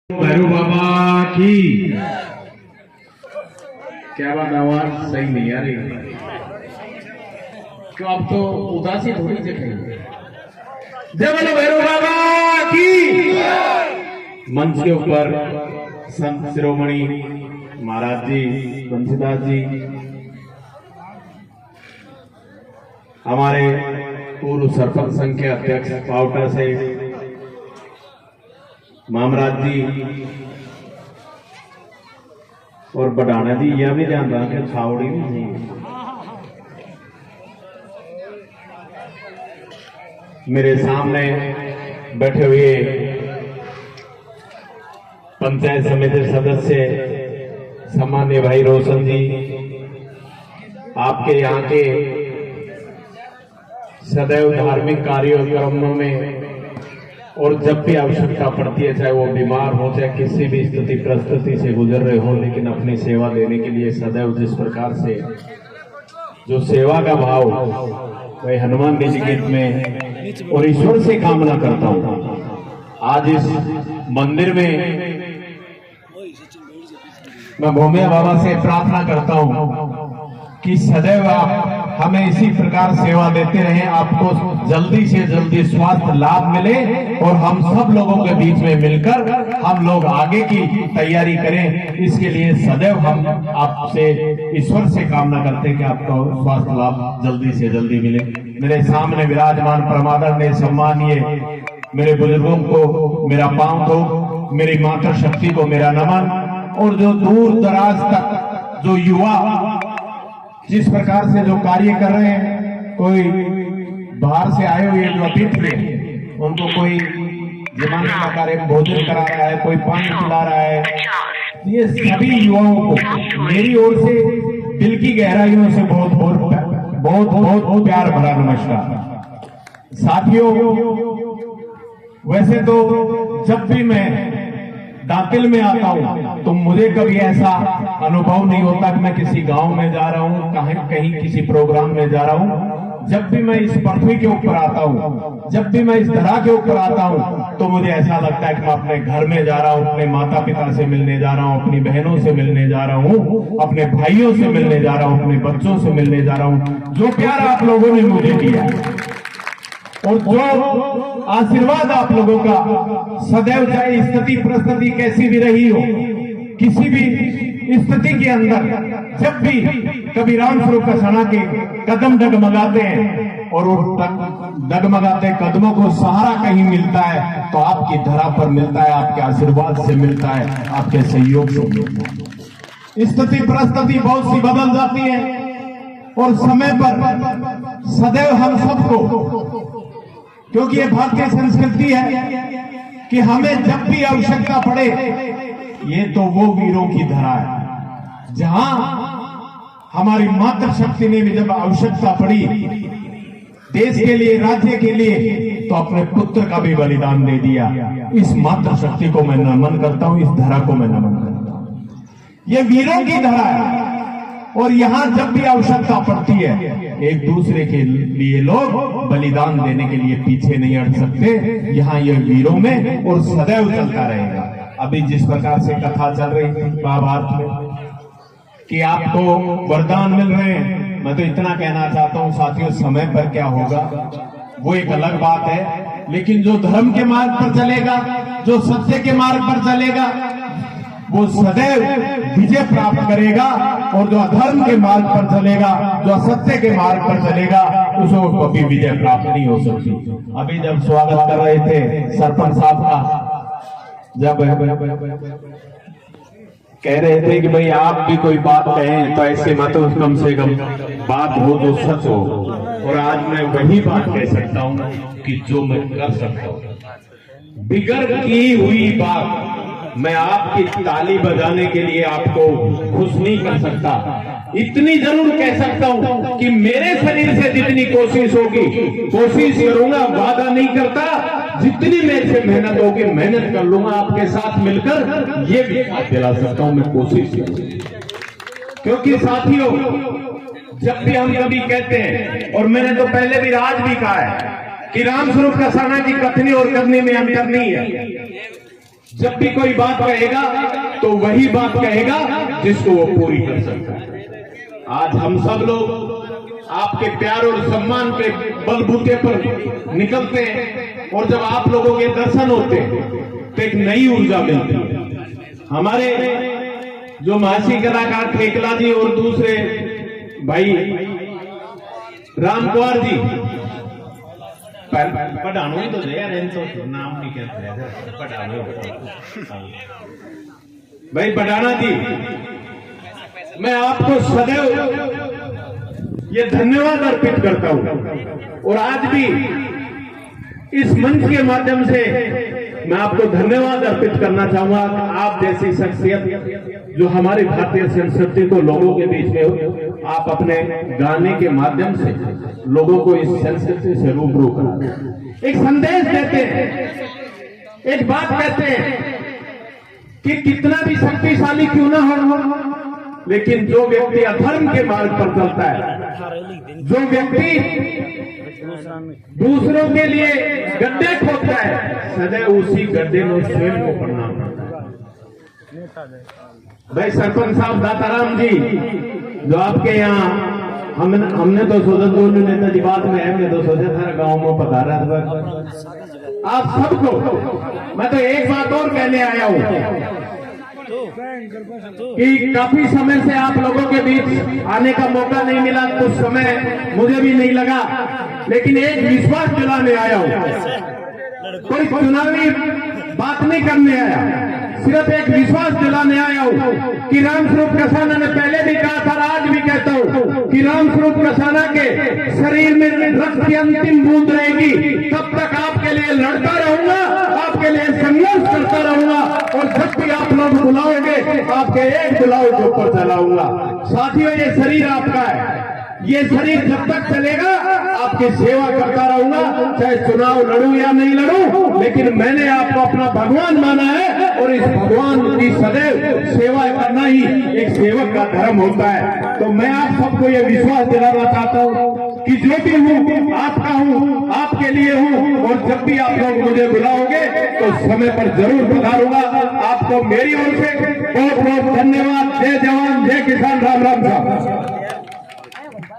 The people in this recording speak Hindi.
भैरू बाबा की क्या बात, आवाज सही नहीं आ रही क्यों? अब तो उदासी थोड़ी दिखेगी। जय बोलो भैरू बाबा की। मंच के ऊपर संत शिरोमणि महाराज जी, बंसीदास जी, हमारे पूर्व सरपंच संघ के अध्यक्ष पावटा से मामराज जी और बडाना जी, यह भी जान रहा कि छावड़ी नहीं। मेरे सामने बैठे हुए पंचायत समिति सदस्य सम्मान्य भाई रोशन जी, आपके यहाँ के सदैव धार्मिक कार्यक्रमों में और जब भी आवश्यकता पड़ती है, चाहे वो बीमार हो चाहे किसी भी स्थिति परिस्थिति से गुजर रहे हो, लेकिन अपनी सेवा देने के लिए सदैव जिस प्रकार से जो सेवा का भाव वही हनुमान जी गीत में और ईश्वर से कामना करता हूँ। आज इस मंदिर में मैं भूमिया बाबा से प्रार्थना करता हूँ कि सदैव आप हमें इसी प्रकार सेवा देते रहें, आपको जल्दी से जल्दी स्वास्थ्य लाभ मिले और हम सब लोगों के बीच में मिलकर हम लोग आगे की तैयारी करें। इसके लिए सदैव हम आपसे ईश्वर से कामना करते हैं कि आपको स्वास्थ्य लाभ जल्दी से जल्दी मिले। मेरे सामने विराजमान परमादरणीय सम्मानीय मेरे बुजुर्गों को मेरा पांव धो, मेरी माता शक्ति को मेरा नमन, और जो दूर दराज तक जो युवा जिस प्रकार से जो कार्य कर रहे हैं, कोई बाहर से आए हुए जो अतिथि हैं उनको कोई जमाने का कार्य भोजन करा रहा है, कोई पानी पिला रहा है, ये सभी युवाओं को मेरी ओर से दिल की गहराइयों से बहुत बहुत बहुत प्यार भरा नमस्कार। साथियों, वैसे तो जब भी मैं दातिल में आता हूँ तो मुझे कभी ऐसा अनुभव नहीं होता कि मैं किसी गांव में जा रहा हूँ, कहीं किसी प्रोग्राम में जा रहा हूँ। जब भी मैं इस पृथ्वी के ऊपर आता हूँ, जब भी मैं इस धरा के ऊपर आता हूँ, तो मुझे ऐसा लगता है कि मैं अपने घर में जा रहा हूँ, अपने माता पिता से मिलने जा रहा हूँ, अपनी बहनों से मिलने जा रहा हूँ, अपने भाइयों से मिलने जा रहा हूँ, अपने बच्चों से मिलने जा रहा हूँ। जो प्यार आप लोगों ने मुझे दिया और जो आशीर्वाद आप लोगों का सदैव, चाहे स्थिति परिस्थिति कैसी भी रही हो, किसी भी स्थिति के अंदर जब भी कभी रामस्वरूप कसाना के कदम डगमगाते हैं और वो डगमगाते कदमों को सहारा कहीं मिलता है तो आपकी धरा पर मिलता है, आपके आशीर्वाद से मिलता है, आपके सहयोग से मिलता है। स्थिति परिस्थिति बहुत सी बदल जाती है और समय पर सदैव हम सबको, क्योंकि ये भारतीय संस्कृति है कि हमें जब भी आवश्यकता पड़े, ये तो वो वीरों की धरा है जहां हमारी मातृशक्ति ने भी जब आवश्यकता पड़ी देश के लिए, राज्य के लिए, तो अपने पुत्र का भी बलिदान दे दिया। इस मातृशक्ति को मैं नमन करता हूं, इस धरा को मैं नमन करता हूं। ये वीरों की धरा है और यहाँ जब भी आवश्यकता पड़ती है एक दूसरे के लिए लोग बलिदान देने के लिए पीछे नहीं हट सकते। यहाँ ये वीरों में और सदैव चलता रहेगा। अभी जिस प्रकार से कथा चल रही थी महाभारत में कि आपको वरदान मिल रहे हैं, मैं तो इतना कहना चाहता हूँ साथियों, समय पर क्या होगा वो एक अलग बात है, लेकिन जो धर्म के मार्ग पर चलेगा, जो सत्य के मार्ग पर चलेगा, वो सदैव विजय प्राप्त करेगा, और जो अधर्म के मार्ग पर चलेगा, जो असत्य के मार्ग पर चलेगा, उसको कभी विजय प्राप्त नहीं हो सकती। अभी जब स्वागत कर रहे थे सरपंच साहब का, जब कह रहे थे कि भाई आप भी कोई बात कहें तो ऐसे मत, कम से कम बात हो जो सच हो, और आज मैं वही बात कह सकता हूँ कि जो मैं कर सकता हूँ। बिगड़ की हुई बात मैं आपकी ताली बजाने के लिए आपको खुश नहीं कर सकता, इतनी जरूर कह सकता हूं कि मेरे शरीर से जितनी कोशिश होगी कोशिश करूंगा, वादा नहीं करता, जितनी मेरे से मेहनत होगी मेहनत कर लूंगा आपके साथ मिलकर, ये भी दिला सकता हूं मैं कोशिश करूंगा। क्योंकि साथियों, जब भी हम कभी कहते हैं, और मैंने तो पहले भी आज भी कहा है कि रामस्वरूप कसाना की कथनी और करनी में अंतर नहीं है। जब भी कोई बात कहेगा तो वही बात कहेगा जिसको वो पूरी कर सकता है। आज हम सब लोग आपके प्यार और सम्मान के बलबूते पर निकलते हैं और जब आप लोगों के दर्शन होते हैं तो एक नई ऊर्जा मिलती है। हमारे जो महासी कलाकार ठेकला जी और दूसरे भाई राम कुमार जी पढ़ानो ही तो तो नाम नहीं कहते पढ़ानो भाई पढ़ाना जी, मैं आपको सदैव ये धन्यवाद अर्पित करता हूं और आज भी इस मंच के माध्यम से मैं आपको धन्यवाद अर्पित करना चाहूंगा। आप जैसी शख्सियत जो हमारी भारतीय संस्कृति को लोगों के बीच में हो, आप अपने गाने के माध्यम से लोगों को इस संस्कृति से रूबरू करा, एक संदेश देते हैं, एक बात कहते हैं कि कितना भी शक्तिशाली क्यों ना हो, लेकिन जो व्यक्ति अधर्म के मार्ग पर चलता है, जो व्यक्ति दूसरों के लिए गड्ढे खोदता है, सदैव उसी गड्ढे में स्वयं को प्रणाम करता है। भाई सरपंच साहब दाताराम जी, जो आपके यहाँ हमने तो सोचा दोनों नेताजी बात में हमने तो सोचा था गांव में पधारा था। आप सबको मैं तो एक बात और कहने आया हूं कि काफी समय से आप लोगों के बीच आने का मौका नहीं मिला, कुछ समय मुझे भी नहीं लगा, लेकिन एक विश्वास दिलाने आया हूं। कोई चुनावी बात नहीं करने आया, सिर्फ एक विश्वास दिलाने आया हूं कि रामस्वरूप कसाना ने पहले भी कहा था, आज भी कहता हूं कि रामस्वरूप कसाना के शरीर में रक्त की अंतिम बूंद रहेगी, तब तक आपके लिए लड़ता रहूंगा, आपके लिए संघर्ष करता रहूंगा और जब भी आप लोग बुलाओगे आपके एक बुलाव के ऊपर चलाऊंगा। साथियों, ये शरीर आपका है, ये शरीर जब तक चलेगा आपकी सेवा करता रहूंगा, चाहे चुनाव लड़ूं या नहीं लड़ूं, लेकिन मैंने आपको अपना भगवान माना है और इस भगवान की सदैव सेवा करना ही एक सेवक का धर्म होता है। तो मैं आप सबको ये विश्वास दिलाना चाहता हूं कि जो भी हूं आपका हूं, आपके लिए हूं और जब भी आप लोग मुझे बुलाओगे तो समय पर जरूर पधारूंगा। आपको मेरी ओर से बहुत बहुत धन्यवाद। जय जवान जय किसान, राम राम साहब।